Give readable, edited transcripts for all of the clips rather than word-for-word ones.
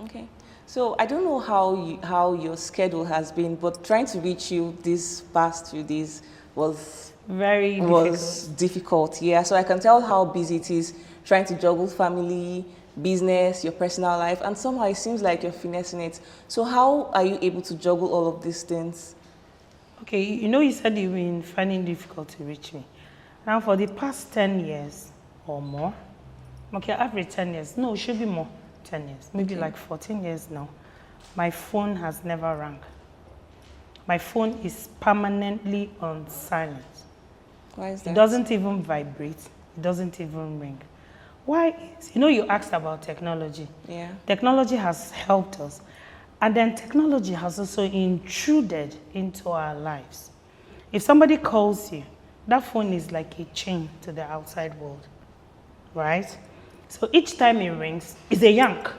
Okay. So I don't know how your schedule has been, but trying to reach you these past few days was Very was difficult. Yeah. So I can tell how busy it is trying to juggle family, business, your personal life, and somehow it seems like you're finessing it. So how are you able to juggle all of these things? Okay, you know, you said you've been finding difficult to reach me. Now, for the past 10 years or more, okay, average 10 years, no, it should be more, 10 years, maybe Okay. like 14 years now, my phone has never rang. My phone is permanently on silent. Why is It that? doesn't even vibrate, it doesn't even ring. Why is, you know, you asked about technology. Yeah. Technology has helped us. And then technology has also intruded into our lives. If somebody calls you, that phone is like a chain to the outside world, right? So each time it rings, it's a yank.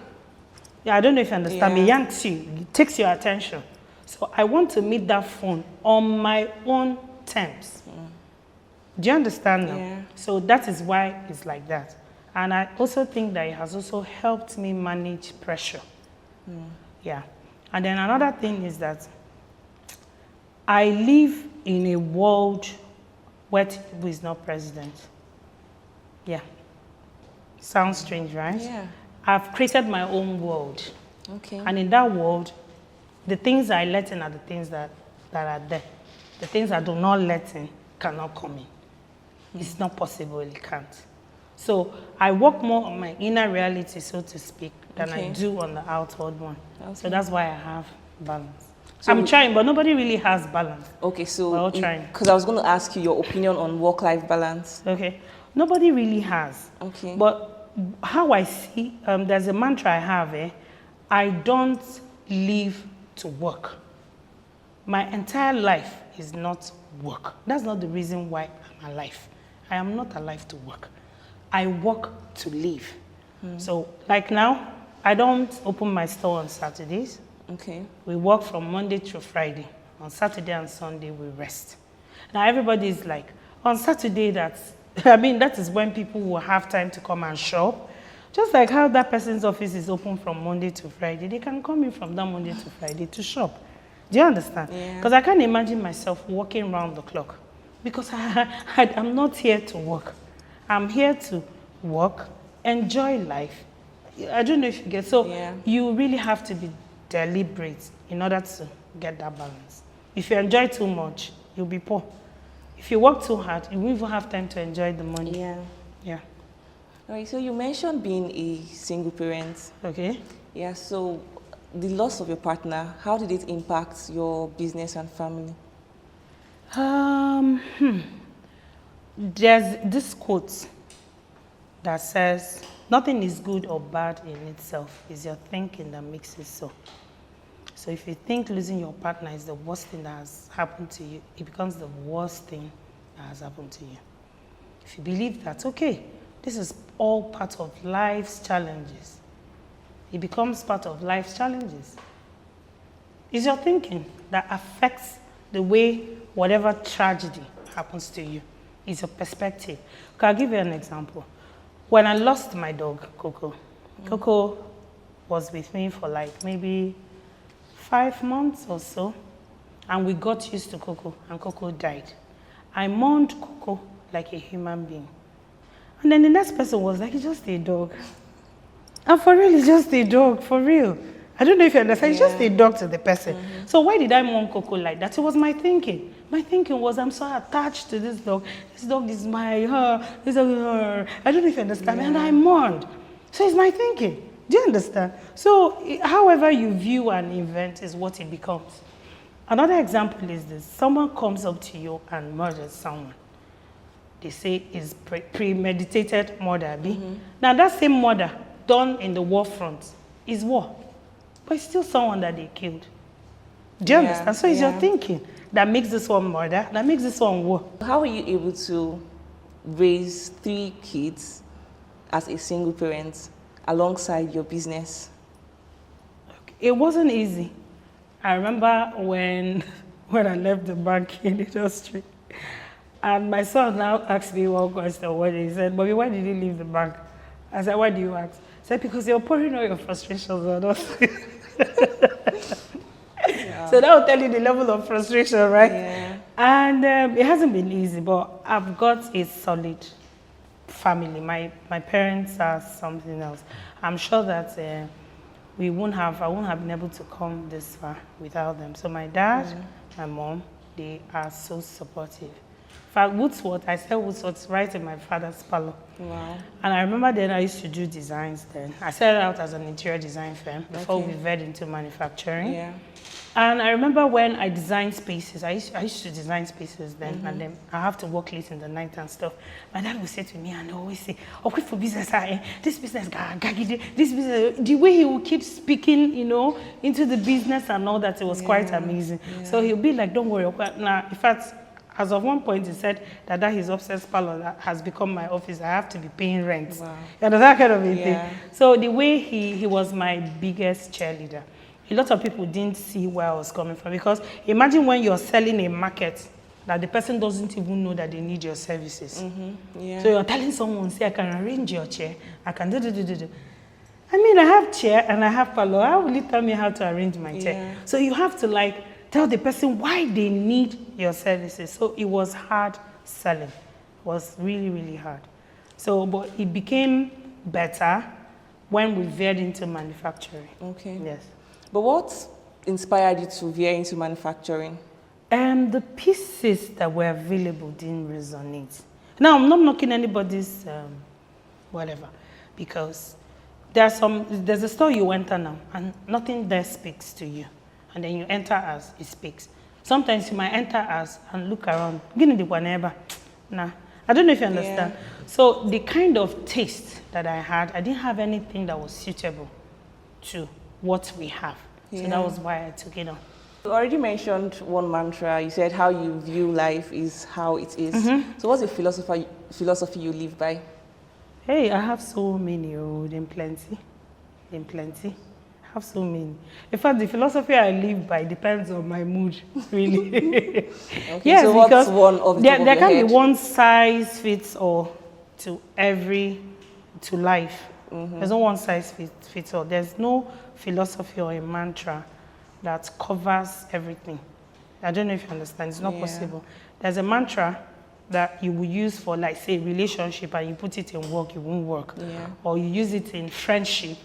Yeah, I don't know if you understand me. Yeah. Yanks you, it takes your attention. So I want to meet that phone on my own terms. Do you understand now? Yeah. So that is why it's like that. And I also think that it has also helped me manage pressure. Yeah. And then another thing is that I live in a world where Tinubu is not president. Yeah. Sounds strange, right? Yeah. I've created my own world. Okay. And in that world, the things I let in are the things that are there. The things I do not let in cannot come in. It's not possible, it can't. So I work more on my inner reality, so to speak, than I Okay. do on the outward one. Okay. So that's why I have balance. So I'm trying, but nobody really has balance. Okay, so We're all trying. because I was going to ask you your opinion on work-life balance. Okay? Nobody really has. Okay. But how I see, there's a mantra I have, I don't live to work. My entire life is not work. That's not the reason why I'm alive. I am not alive to work. I work to live. So, like now, I don't open my store on Saturdays. Okay. We work from Monday through Friday. On Saturday and Sunday, we rest. Now, everybody is like, on Saturday, that is when people will have time to come and shop. Just like how that person's office is open from Monday to Friday, they can come in from that Monday to Friday to shop. Do you understand? Yeah. Because I can't imagine myself working round the clock. Because I'm not here to work. I'm here to work, enjoy life. I don't know if you get. So Yeah. you really have to be deliberate in order to get that balance. If you enjoy too much, you'll be poor. If you work too hard, you won't even have time to enjoy the money. Yeah. Yeah. All right, so you mentioned being a single parent. Okay. Yeah, so the loss of your partner, how did it impact your business and family? There's this quote that says, nothing is good or bad in itself. It's your thinking that makes it so. So if you think losing your partner is the worst thing that has happened to you, it becomes the worst thing that has happened to you. If you believe that, okay, this is all part of life's challenges, it becomes part of life's challenges. It's your thinking that affects the way whatever tragedy happens to you. It's your perspective. Okay, I'll give you an example. When I lost my dog, Coco, Coco was with me for like maybe 5 months or so, and we got used to Coco, and Coco died. I mourned Coco like a human being. And then the next person was like, it's just a dog. And for real, it's just a dog, for real. I don't know if you understand, it's just a dog to the person. So why did I mourn Coco like that? It was my thinking. My thinking was, I'm so attached to this dog. This dog is my, this dog is her. I don't know if you understand. And I mourned. So it's my thinking. Do you understand? So however you view an event is what it becomes. Another example is this. Someone comes up to you and murders someone. They say it's premeditated murder. Now that same murder done in the war front is war. But it's still someone that they killed. Do you understand? So it's your thinking that makes this one murder, that makes this one war. How were you able to raise 3 kids as a single parent alongside your business? It wasn't easy. I remember when I left the banking industry, and my son now asked me one question. What he said, "Mommy, why did you leave the bank?" I said, why do you ask? I said, because you're pouring all your frustrations on us. Yeah. So that will tell you the level of frustration, right? Yeah. And it hasn't been easy, but I've got a solid family. My parents are something else. I'm sure that I won't have been able to come this far without them. So my dad, my mom, they are so supportive. In fact, Woodsworth, I sell Woodsworth right in my father's parlor. Wow. And I remember then I used to do designs then. I started out as an interior design firm before we veered into manufacturing. Yeah. And I remember when I designed spaces, I used to design spaces then, and then I have to work late in the night and stuff. My dad would say to me, and always say, oh, quick for business, this business, this business. The way he would keep speaking, you know, into the business and all that, it was quite amazing. Yeah. So he'll be like, don't worry. Now, in fact, as of one point, he said that his upstairs parlor has become my office. I have to be paying rent. Wow. You know, that kind of a thing. Yeah. So the way he was my biggest cheerleader. A lot of people didn't see where I was coming from, because imagine when you're selling a market that the person doesn't even know that they need your services. Yeah. So you're telling someone, say, I can arrange your chair, I can do. I mean, I have chair and I have parlor. How will you tell me how to arrange my chair? Yeah. So you have to like tell the person why they need your services. So it was hard selling. It was really, really hard. So, but it became better when we veered into manufacturing. Okay. Yes. But what inspired you to veer into manufacturing? The pieces that were available didn't resonate. Now, I'm not knocking anybody's whatever, because there's a store you enter now, and nothing there speaks to you. And then you enter as it speaks. Sometimes you might enter as and look around. Nah, I don't know if you understand. Yeah. So the kind of taste that I had, I didn't have anything that was suitable to what we have. So that was why I took it on. You already mentioned one mantra. You said how you view life is how it is. So what's the philosophy you live by? Hey, I have so many, them plenty. I have so many. In fact, the philosophy I live by depends on my mood, really. Okay, Yes, so what's because one of the there top of can your be head? one size fits all to life. There's no one size fits all. There's no philosophy or a mantra that covers everything. I don't know if you understand. It's not possible. There's a mantra that you will use for, like, say, relationship, and you put it in work, it won't work. Yeah. Or you use it in friendship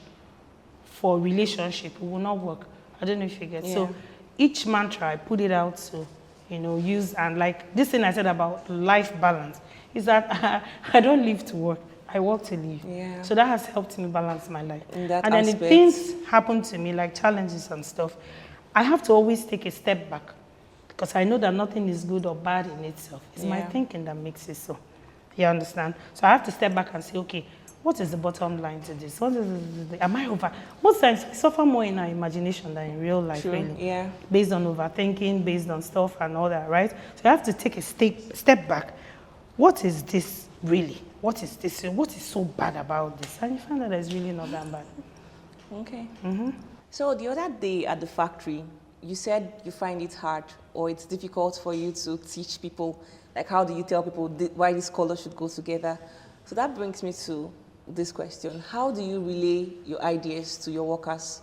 for relationship, it will not work. I don't know if you get. Yeah. So each mantra, I put it out to, use, and like this thing I said about life balance is that I don't live to work. I work to live. Yeah. So that has helped me balance my life. In that and then aspect. if things happen to me, like challenges and stuff, I have to always take a step back, because I know that nothing is good or bad in itself. It's my thinking that makes it so. You understand? So I have to step back and say, okay, what is the bottom line to this? Am I over? Most times we suffer more in our imagination than in real life, True. really. Yeah. Based on overthinking, based on stuff and all that, right? So you have to take a step back. What is this really? What is this? What is so bad about this? And you find that it's really not that bad. Okay. So the other day at the factory, you said you find it hard or it's difficult for you to teach people. Like, how do you tell people why these colors should go together? So that brings me to this question. How do you relay your ideas to your workers?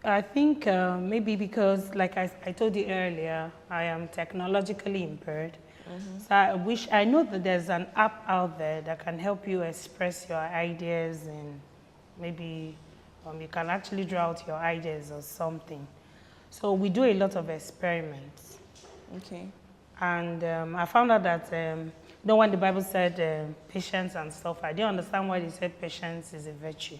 I think maybe because, like I told you earlier, I am technologically impaired. So I know that there's an app out there that can help you express your ideas, and maybe you can actually draw out your ideas or something. So we do a lot of experiments. Okay. And I found out that, when the Bible said patience and stuff, I didn't understand why they said patience is a virtue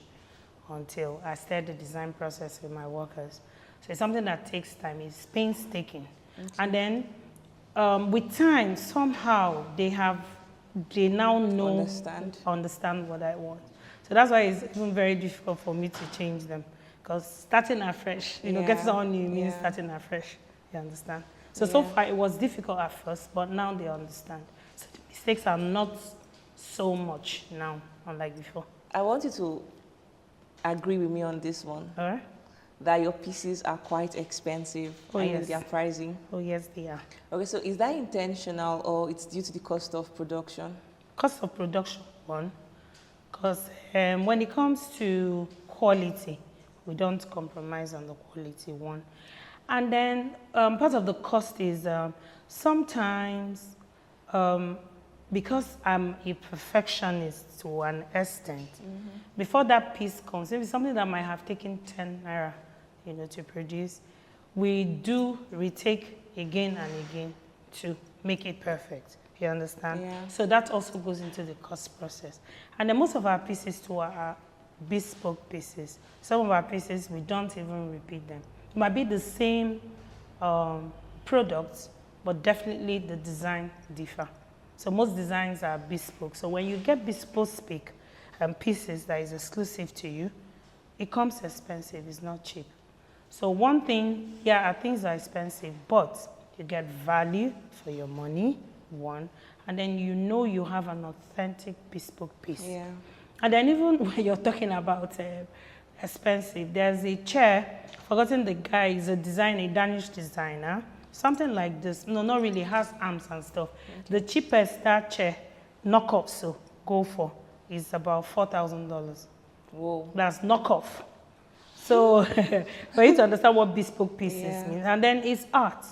until I started the design process with my workers. So it's something that takes time. It's painstaking. Okay. And then with time, somehow they now know, understand what I want. So that's why it's even very difficult for me to change them. Because starting afresh, getting someone new means starting afresh. You understand? So far it was difficult at first, but now they understand. So the mistakes are not so much now, unlike before. I want you to agree with me on this one. All right? that your pieces are quite expensive. Oh, I mean, yes. their pricing. Oh, yes, they are. Okay, so is that intentional or it's due to the cost of production? Cost of production, one, because when it comes to quality, we don't compromise on the quality, one. And then part of the cost is sometimes, because I'm a perfectionist to an extent, before that piece comes, maybe something that might have taken 10 naira, to produce, we do retake again and again to make it perfect. You understand? Yeah. So that also goes into the cost process. And then most of our pieces too are bespoke pieces. Some of our pieces, we don't even repeat them. It might be the same products, but definitely the design differ. So most designs are bespoke. So when you get bespoke pieces that is exclusive to you, it comes expensive, it's not cheap. So one thing, things are expensive, but you get value for your money, one, and then you have an authentic bespoke piece. Yeah. And then even when you're talking about expensive, there's a chair, forgotten the guy, is a Danish designer, something like this. No, not really, has arms and stuff. Okay. The cheapest that chair, knockoff, so go for, is about $4,000. Whoa. That's knockoff. So for you to understand what bespoke pieces mean. And then it's art.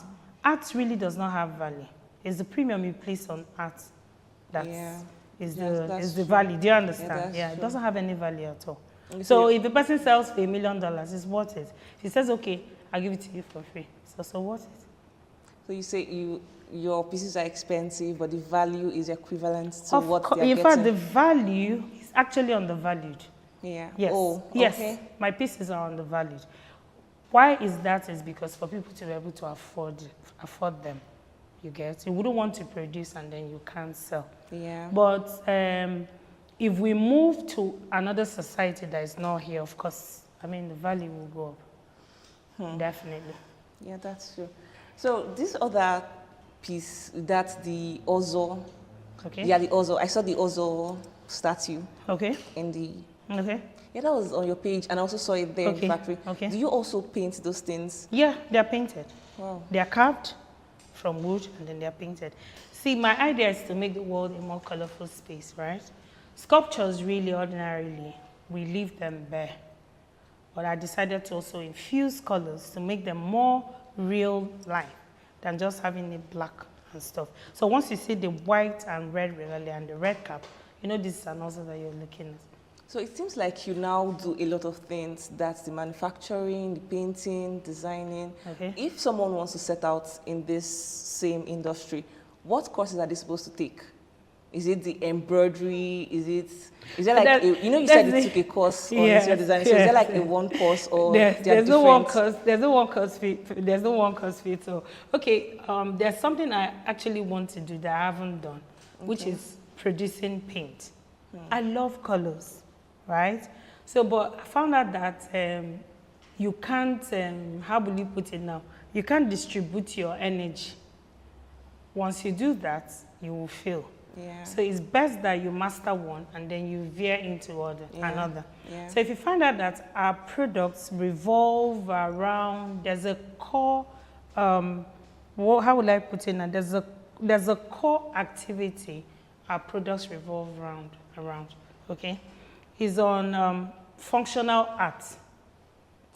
Art really does not have value. It's the premium you place on art that is the value. Do you understand? Yeah, it doesn't have any value at all. So if the person sells for $1 million, it's worth it. If he says, okay, I'll give it to you for free. So worth it. So you say your pieces are expensive, but the value is equivalent to what they're getting. In fact, the value is actually undervalued. Yeah. Yes. Oh, yes. Okay. My pieces are undervalued. Why is that? Is because for people to be able to afford them, you get. You wouldn't want to produce and then you can't sell. Yeah. But if we move to another society that is not here, of course, the value will go up. Definitely. Yeah, that's true. So this other piece, that's the Ozo. Okay. Yeah, the Ozo. I saw the Ozo statue. Okay. In the. Okay. Yeah, that was on your page, and I also saw it there in the factory. Okay. Do you also paint those things? Yeah, they are painted. Wow. They are carved from wood, and then they are painted. See, my idea is to make the world a more colorful space, right? Sculptures, really, ordinarily, we leave them bare. But I decided to also infuse colors to make them more real life than just having it black and stuff. So once you see the white and red regalia and the red cap, this is an also that you're looking at. So it seems like you now do a lot of things. That's the manufacturing, the painting, designing. Okay. If someone wants to set out in this same industry, what courses are they supposed to take? Is it the embroidery? Is there like you said you took a course on interior design. So is there like a one course or there's no one course? There's no one course fit. There's no one course fit. So there's something I actually want to do that I haven't done, which is producing paint. I love colors, right? So, but I found out that you can't. How will you put it now? You can't distribute your energy. Once you do that, you will fail. Yeah. So it's best that you master one and then you veer into another. Yeah. So if you find out that our products revolve around, there's a core, how would I put it now? There's a core activity our products revolve around, okay? It's on functional art.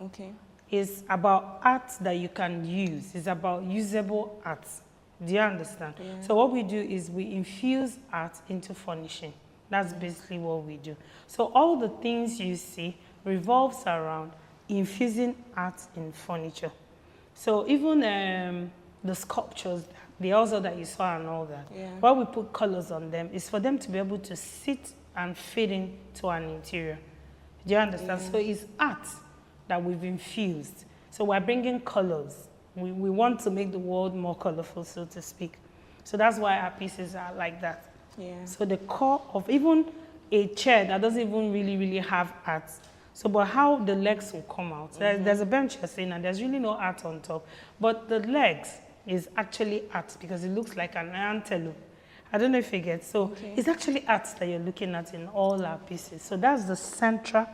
Okay. It's about art that you can use. It's about usable art. Do you understand? Yeah. So what we do is we infuse art into furnishing. That's basically what we do. So all the things you see revolves around infusing art in furniture. So even the sculptures, the also that you saw and all that, why we put colors on them is for them to be able to sit and fit into an interior. Do you understand? Yeah. So it's art that we've infused. So we're bringing colors. We want to make the world more colorful, so to speak. So that's why our pieces are like that. Yeah. So the core of even a chair that doesn't even really have art. So, but how the legs will come out. There's a bench you're saying, and there's really no art on top. But the legs is actually art because it looks like an antelope. I don't know if you get. So it's actually art that you're looking at in all our pieces. So that's the central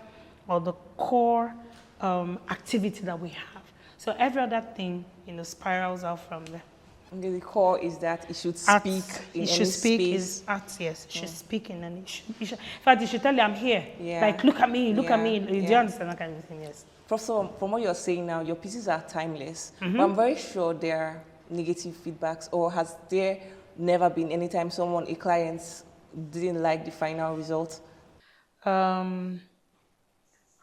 or the core activity that we have. So every other thing, spirals out from there. Okay, the core is that it should Art, speak in it any should speak space. is art, yes. It should speak in any, in fact, it should tell you, I'm here. Yeah. Like, look at me, look at Yeah, me. Do you yeah. understand that kind of thing? Yes. From what you're saying now, your pieces are timeless. Mm-hmm. But I'm very sure there are negative feedbacks, or has there never been any time a client didn't like the final result? How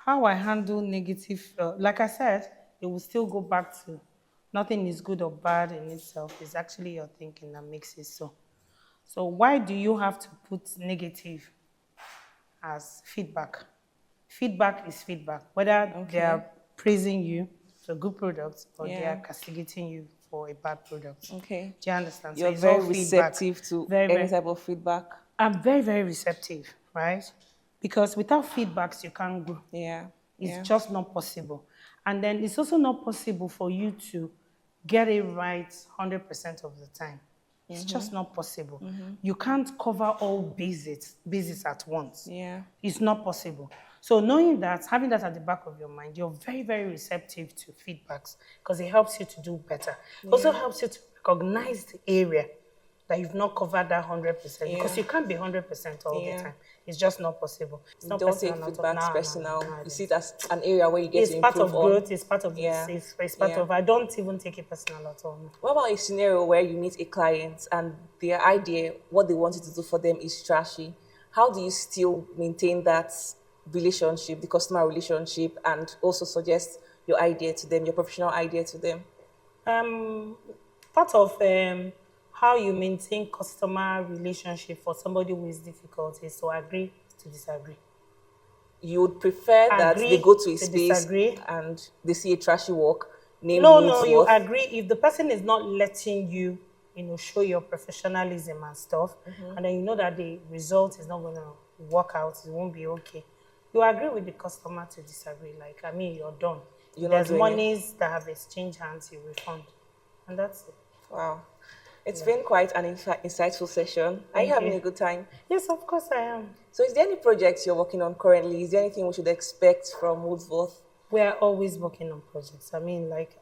I handle negative, like I said, it will still go back to nothing is good or bad in itself. It's actually your thinking that makes it so. So why do you have to put negative as feedback? Feedback is feedback, whether they are praising you for a good product or they are castigating you for a bad product. Okay. Do you understand? You're so very receptive to any type of feedback. I'm very, very receptive, right? Because without feedbacks, you can't grow. Yeah. It's just not possible. And then it's also not possible for you to get it right 100% of the time. It's just not possible. You can't cover all bases at once. Yeah. It's not possible. So knowing that, having that at the back of your mind, you're very, very receptive to feedbacks because it helps you to do better. It also helps you to recognize the area that you've not covered that 100% because you can't be 100% all the time. It's just not possible. It's not don't take feedbacks personal. You see it as an area where you get to improve. It's part of growth. It's part of it's part of. I don't even take it personal at all. What about a scenario where you meet a client and their idea, what they want you to do for them, is trashy? How do you still maintain that relationship, the customer relationship, and also suggest your idea to them, your professional idea to them? Part of how you maintain customer relationship for somebody who is difficult is to agree to disagree. You would prefer that they go to a space and they see a trashy work? No, you agree. If the person is not letting you, show your professionalism and stuff, and then you know that the result is not going to work out, it won't be okay. You agree with the customer to disagree. Like, you're done. There's monies that have exchanged hands, you refund. And that's it. Wow. It's been quite an insightful session. Are you having a good time? Yes, of course I am. So is there any projects you're working on currently? Is there anything we should expect from Loveth? We are always working on projects.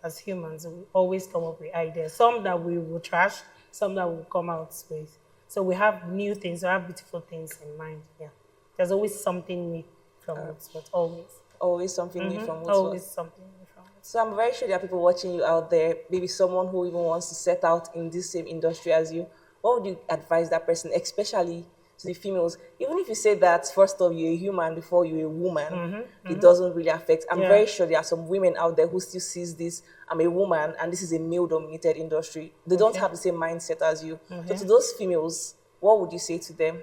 As humans, we always come up with ideas. Some that we will trash, some that we'll come out with. So we have new things, we have beautiful things in mind. Yeah. There's always something new from Loveth, always. Always something new from Loveth. Always something new from Loveth. So I'm very sure there are people watching you out there, maybe someone who even wants to set out in this same industry as you. What would you advise that person, especially to the females? Even if you say that, first off, you're a human before you're a woman, it doesn't really affect. I'm very sure there are some women out there who still sees this, I'm a woman and this is a male-dominated industry. They don't have the same mindset as you. So to those females, what would you say to them?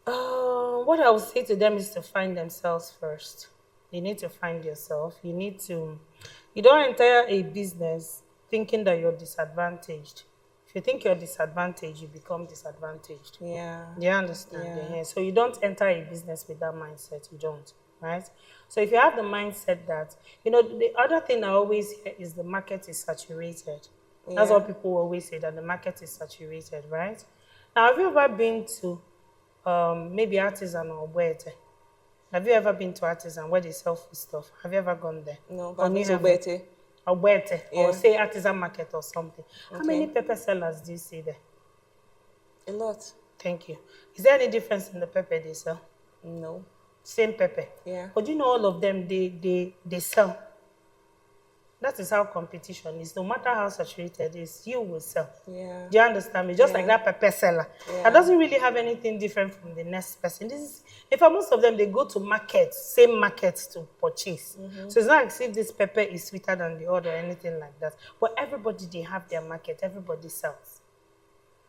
What I would say to them is to find themselves first. You need to find yourself. You don't enter a business thinking that you're disadvantaged. If you think you're disadvantaged, you become disadvantaged. Yeah. Do you understand? Yeah. So you don't enter a business with that mindset. You don't, right? So if you have the mindset that, the other thing I always hear is the market is saturated. That's what people always say, that the market is saturated, right? Now, have you ever been to maybe Artisan or Obuete? Have you ever been to Artisan where they sell food stuff? Have you ever gone there? No, but I've been to Obuete. Obuete, or say Artisan Market or something. How many pepper sellers do you see there? A lot. Thank you. Is there any difference in the pepper they sell? No. Same pepper? Yeah. But all of them, they sell. That is how competition is. No matter how saturated it is, you will sell. Yeah. Do you understand me? Just like that pepper seller. Yeah. That doesn't really have anything different from the next person. In fact, most of them, they go to markets, same markets to purchase. So it's not as if this pepper is sweeter than the other or anything like that. But everybody, they have their market. Everybody sells.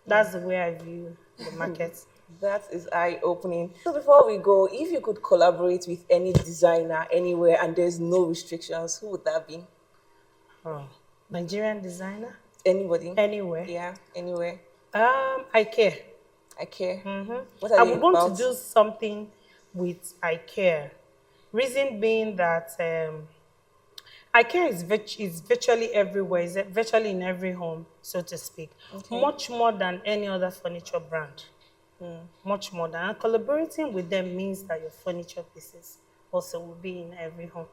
That's the way I view the market. That is eye-opening. So before we go, if you could collaborate with any designer anywhere and there's no restrictions, who would that be? Nigerian designer? Anybody? Anywhere? Yeah, anywhere. IKEA. IKEA. What are I would want to do something with IKEA. Reason being that IKEA is virtually everywhere. It's virtually in every home, so to speak. Much more than any other furniture brand. Much more than. And collaborating with them means that your furniture pieces also will be in every home.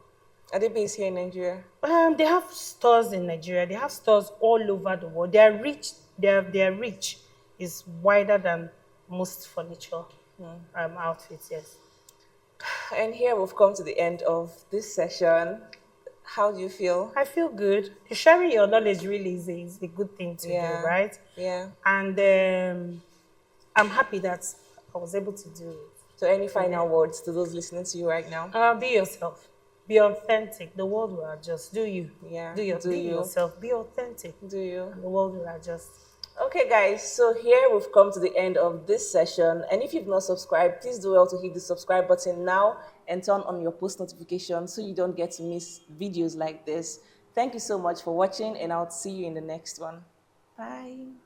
Are they based here in Nigeria? They have stores in Nigeria. They have stores all over the world. Their reach, their reach is wider than most furniture outfits. Yes. And here we've come to the end of this session. How do you feel? I feel good. Sharing your knowledge really is a good thing to do, Yeah. right? Yeah. And I'm happy that I was able to do it. So any final words to those listening to you right now? Be yourself. Be authentic. The world will adjust. Do you? Yeah. Be yourself. Be authentic. Do you? And the world will adjust. Okay, guys, so here we've come to the end of this session. And if you've not subscribed, please do well to hit the subscribe button now and turn on your post notifications so you don't get to miss videos like this. Thank you so much for watching, and I'll see you in the next one. Bye.